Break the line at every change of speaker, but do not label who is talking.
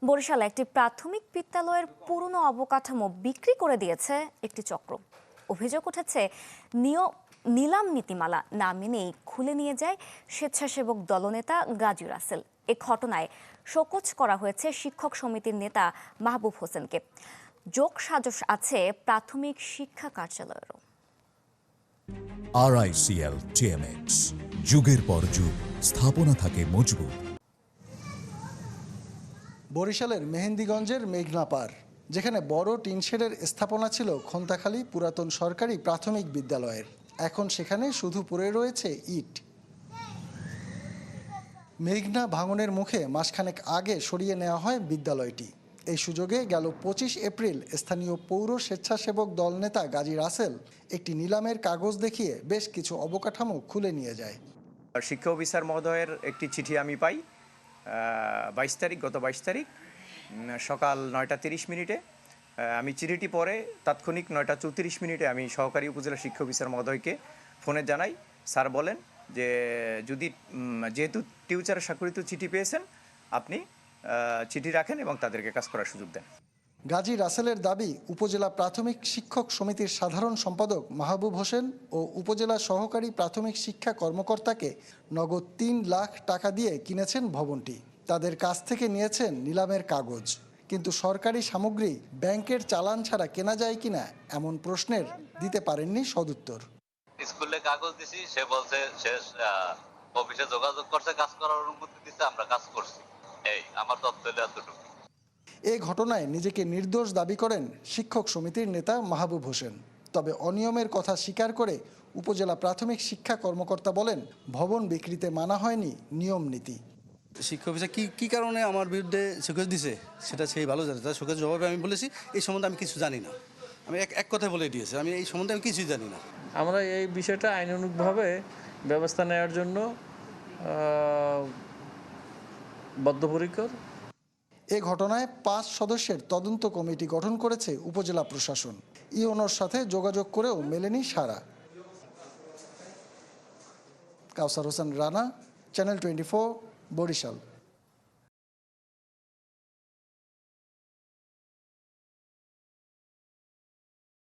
বরিশালে একটি প্রাথমিক বিদ্যালয়ের পুরনো অবকাঠামো বিক্রি করে দিয়েছে একটি চক্র। অভিযোগ উঠেছে নিলাম নীতিমালা না মেনেই খুলে নিয়ে যায় স্বেচ্ছাসেবক দলনেতা গাজী রাসেল। এ ঘটনায় শোকজ করা হয়েছে শিক্ষক সমিতির নেতা মাহবুব হোসেনকে। যোগসাজশ আছে প্রাথমিক শিক্ষা কার্যালয়েরও।
RICL TMX, যুগের পর যুগ স্থাপনা থাকে মজবুত।
বরিশালের মেহেন্দিগঞ্জের মেঘনা পার, যেখানে বড় টিনশেডের স্থাপনা ছিল খন্তাখালী পুরাতন সরকারি প্রাথমিক বিদ্যালয়ের, এখন সেখানে শুধু পড়ে রয়েছে ইট। মেঘনা ভাঙনের মুখে মাসখানেক আগে সরিয়ে নেওয়া হয় বিদ্যালয়টি। এই সুযোগে গেল 25 এপ্রিল স্থানীয় পৌর স্বেচ্ছাসেবক দল নেতা গাজী রাসেল একটি নিলামের কাগজ দেখিয়ে বেশ কিছু অবকাঠামো খুলে নিয়ে যায়।
শিক্ষা অফিসার মহোদয়ের একটি চিঠি আমি পাই 22 তারিখ সকাল 9টা 30 মিনিটে। আমি চিঠিটি পরে তাৎক্ষণিক 9টা 34 মিনিটে আমি সহকারী উপজেলা শিক্ষা অফিসার মহোদয়কে ফোনে জানাই। স্যার বলেন যে যেহেতু টিউচারের স্বাক্ষরিত চিঠি পেয়েছেন, আপনি চিঠি রাখেন এবং তাদেরকে কাজ করার সুযোগ দেন।
গাজী রাসেলের দাবি, উপজেলা প্রাথমিক শিক্ষক সমিতির সাধারণ সম্পাদক মাহবুব হোসেন ও উপজেলা সহকারী প্রাথমিক শিক্ষা কর্মকর্তাকে নগদ 3 লাখ টাকা দিয়ে কিনেছেন ভবনটি। তাদের কাছ থেকে নিয়েছেন নিলামের কাগজ, কিন্তু সরকারি সামগ্রী ব্যাংকের চালান ছাড়া কেনা যায় কিনা এমন প্রশ্নের দিতে পারেননি সদুত্তর।
স্কুলে কাগজ দিছি, সে বলছে সে অফিসে যোগাযোগ করছে, কাজ করার অনুমতি দিচ্ছে, আমরা কাজ করছি। এই আমার তথ্য এতটুকু।
এ ঘটনায় নিজেকে নির্দোষ দাবি করেন শিক্ষক সমিতির নেতা মাহবুব হোসেন। তবে অনিয়মের কথা স্বীকার করে উপজেলা প্রাথমিক শিক্ষা কর্মকর্তা বলেন, ভবন বিক্রিতে মানা হয়নি নিয়ম নীতি।
শিক্ষা অফিসার কি কারণে আমার বিরুদ্ধে শোকেজ দিছে সেটা সেই ভালো জানে। তার শোকেজ জবাবে আমি বলেছি এই সম্বন্ধে আমি কিছু জানি না। আমি এক কথায় বলে দিয়েছি, আমি এই সম্বন্ধে আমি কিছুই জানি না।
আমরা এই বিষয়টা আইনানুগভাবে ব্যবস্থা নেওয়ার জন্য বদ্ধপরিকর।
এ ঘটনায় 5 সদস্যের তদন্ত কমিটি গঠন করেছে উপজেলা প্রশাসন। ইওনোর সাথে যোগাযোগ করেও মেলেনি সাড়া। কাউসার হোসেন রানা, চ্যানেল 24, বরিশাল।